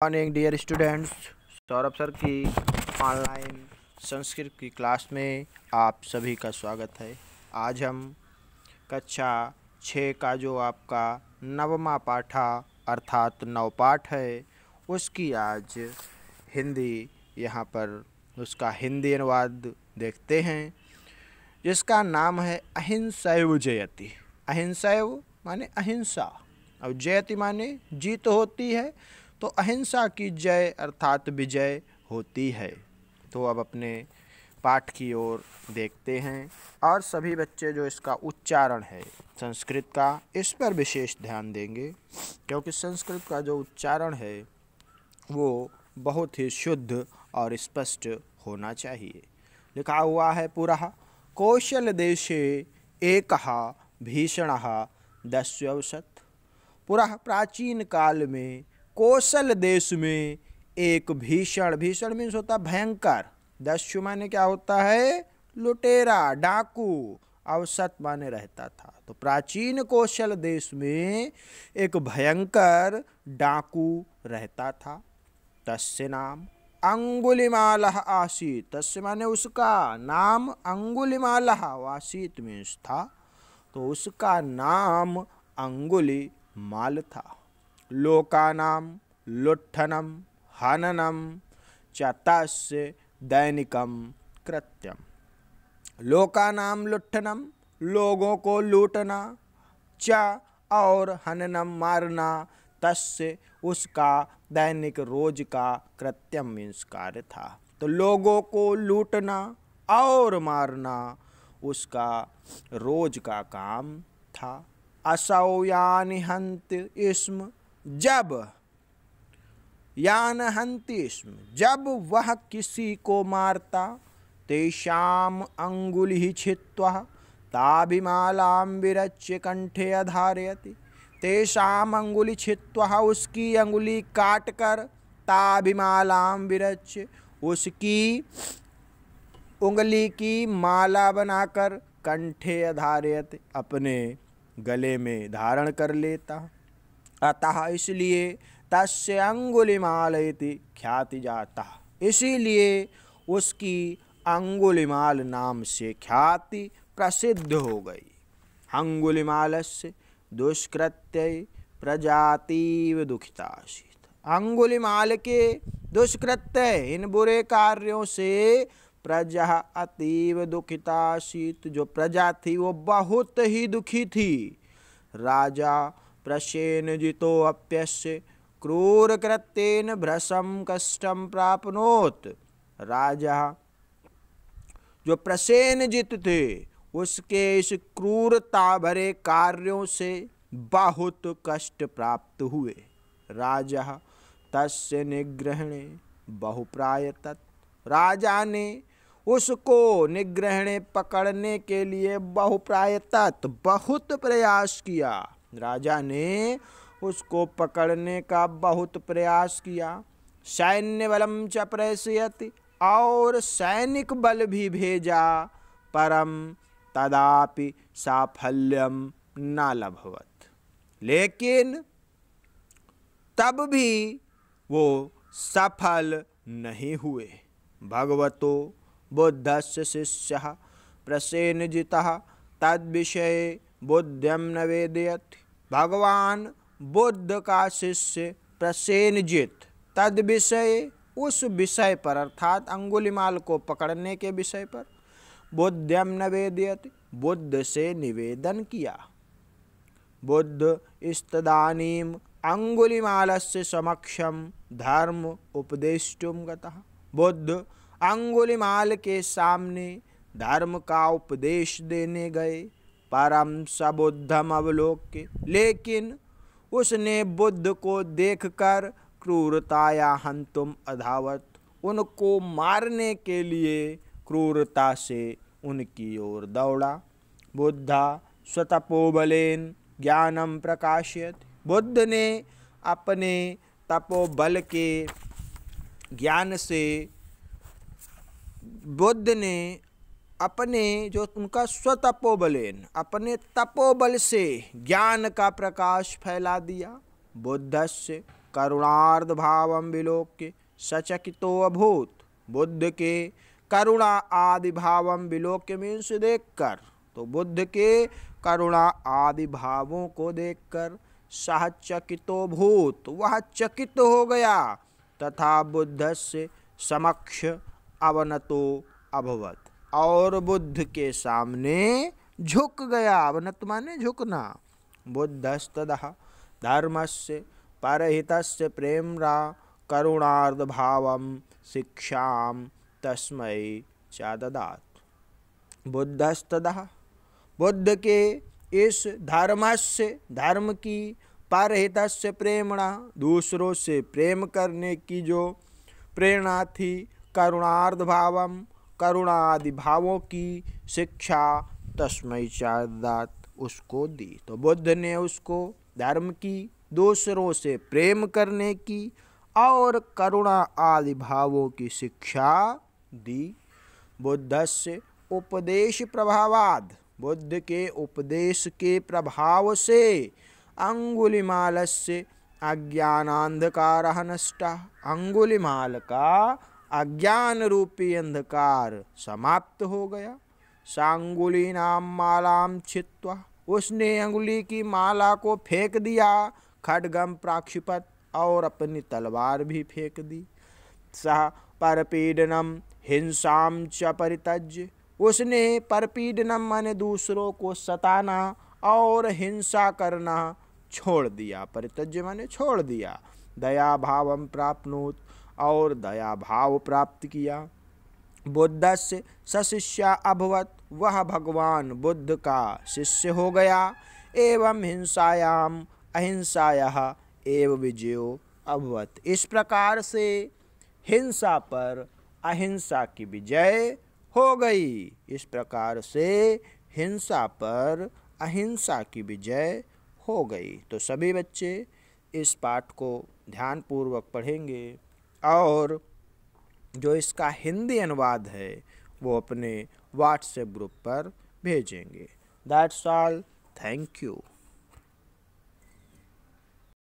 Morning dear students. Saurabh sir की online Sanskrit की class में आप सभी का स्वागत है। आज हम कक्षा 6 का जो आपका नवमा पाठा अर्थात नवपाठ है उसकी आज हिंदी यहाँ पर उसका हिंदी अनुवाद देखते हैं, जिसका नाम है अहिंसैव जयति। अहिंसैव माने अहिंसा और जयति माने जीत होती है, तो अहिंसा की जय अर्थात विजय होती है। तो अब अपने पाठ की ओर देखते हैं और सभी बच्चे जो इसका उच्चारण है संस्कृत का, इस पर विशेष ध्यान देंगे, क्योंकि संस्कृत का जो उच्चारण है वो बहुत ही शुद्ध और स्पष्ट होना चाहिए। लिखा हुआ है पुरः कौशल देशे एकः भीषणः दस्युवसत्। पुरः प्राचीन काल में कौशल देश में एक भीषण मीन्स होता भयंकर, दस्यु माने क्या होता है लुटेरा डाकू, अवसत माने रहता था। तो प्राचीन कौशल देश में एक भयंकर डाकू रहता था। तस्य नाम अंगुलिमालः आसीत्। तस्य माने उसका नाम अंगुलिमालः आसीत् मीन्स था, तो उसका नाम अंगुलिमाल था। लोकानां लुट्ठनं हननं च तस्य दैनिकं कृत्यं। लोकानां लुट्ठनं लोगों को लूटना, च और हननं मारना, तस्य उसका दैनिक रोज का कृत्यम मीन्स कार्य था। तो लोगों को लूटना और मारना उसका रोज का काम था। असौ यानि हन्ति स्म, जब यान हन्ति स्म जब वह किसी को मारता, तेषाम अंगुलिः छित्त्वा ताभिमालां विरच्य कंठे अधारयति। तेषाम अंगुली छित्त्वा उसकी अंगुली काट कर, ताभिमालां विरच्य उसकी उंगली की माला बनाकर, कंठे अधारयति अपने गले में धारण कर लेता। अतः इसलिए तस्य अंगुलिमाल इति ख्याति जाता, इसीलिए उसकी अंगुलिमाल नाम से ख्याति प्रसिद्ध हो गई। अंगुलिमालस्य दुष्कृत्यै प्रजातीव दुखिता आसीत्। अंगुलिमाल के दुष्कृत्य इन बुरे कार्यों से प्रजा अतीव दुखिता आसीत्। जो प्रजा थी वो बहुत ही दुखी थी। राजा प्रसेनजितो अप्यस्य क्रूर कृत्येन भ्रशं कष्टं प्राप्नोत्। राजा जो प्रसेनजित थे उसके इस क्रूरता भरे कार्यों से बहुत कष्ट प्राप्त हुए। राजा तस्य निग्रहणे बहुप्रायतत। राजा ने उसको निग्रहणे पकड़ने के लिए बहुप्रायतत बहुत प्रयास किया। राजा ने उसको पकड़ने का बहुत प्रयास किया। सैन्य बलम च प्रेषयति, और सैनिक बल भी भेजा, परम तदापि साफल्यम न लभवत। लेकिन तब भी वो सफल नहीं हुए। भगवतो बुद्धस्य शिष्यः प्रसेनजितः तद्विषये बुद्ध्यं न वेदयति। भगवान बुद्ध का शिष्य प्रसेनजित तद विषय उस विषय पर अर्थात अंगुलिमाल को पकड़ने के विषय पर बुद्ध्यं न वेदयति बुद्ध से निवेदन किया। बुद्ध इस्तदानीम अंगुलिमालस्य समक्षम धर्म उपदेष्टुं गतः। बुद्ध अंगुलिमाल के सामने धर्म का उपदेश देने गए। परम सबुद्धम अवलोक्य, लेकिन उसने बुद्ध को देखकर क्रूरताया हंतुम अधावत, उनको मारने के लिए क्रूरता से उनकी ओर दौड़ा। बुद्धा स्वतपोबलेन ज्ञानम प्रकाशयत। बुद्ध ने अपने तपोबल के ज्ञान से, बुद्ध ने अपने जो उनका स्वतपोबलेन अपने तपोबल से ज्ञान का प्रकाश फैला दिया। बुद्धस्य करुणार्ध भावम विलोक्य सचकितो अभूत। बुद्ध के करुणा आदि भावम विलोक्य मीन्स देखकर, तो बुद्ध के करुणा आदि भावों को देखकर सह चकितो भूत, वह चकित हो गया, तथा बुद्धस्य समक्ष अवनतो अभवत, और बुद्ध के सामने झुक गया। अवनत माने झुकना। बुद्धस्ततः धर्मस्य परहितस्य प्रेम्णा करुणार्ध भावम शिक्षाम तस्मै च ददात। बुद्धस्ततः बुद्ध के इस धर्मस्य, धर्म की, परहितस्य प्रेरणा, दूसरों से प्रेम करने की जो प्रेरणा थी, करुणार्ध भावम, करुणा आदि भावों की शिक्षा तस्मै च ददात, उसको दी। तो बुद्ध ने उसको धर्म की, दूसरों से प्रेम करने की और करुणा आदि भावों की शिक्षा दी। बुद्धस्य उपदेश प्रभावाद, बुद्ध के उपदेश के प्रभाव से अंगुलिमालस्य अज्ञानांधकारः नष्टः, अंगुलिमाल का अज्ञान रूपी अंधकार समाप्त हो गया। सांगुलीनाम मालाम छित्त्वा, उसने अंगुली की माला को फेंक दिया। खड्गम प्राक्षिपत, और अपनी तलवार भी फेंक दी। सह परपीडनम हिंसाम च परित्यज्य, उसने परपीडनम माने दूसरों को सताना और हिंसा करना छोड़ दिया। परित्यज्य माने छोड़ दिया। दया भावम प्राप्नोत, और दया भाव प्राप्त किया। बुद्धस्य सशिष्या अभवत, वह भगवान बुद्ध का शिष्य हो गया। एवं हिंसायाम अहिंसायाः एव विजयो अभवत, इस प्रकार से हिंसा पर अहिंसा की विजय हो गई। इस प्रकार से हिंसा पर अहिंसा की विजय हो गई। तो सभी बच्चे इस पाठ को ध्यानपूर्वक पढ़ेंगे और जो इसका हिंदी अनुवाद है वो अपने व्हाट्सएप ग्रुप पर भेजेंगे। That's all, thank you.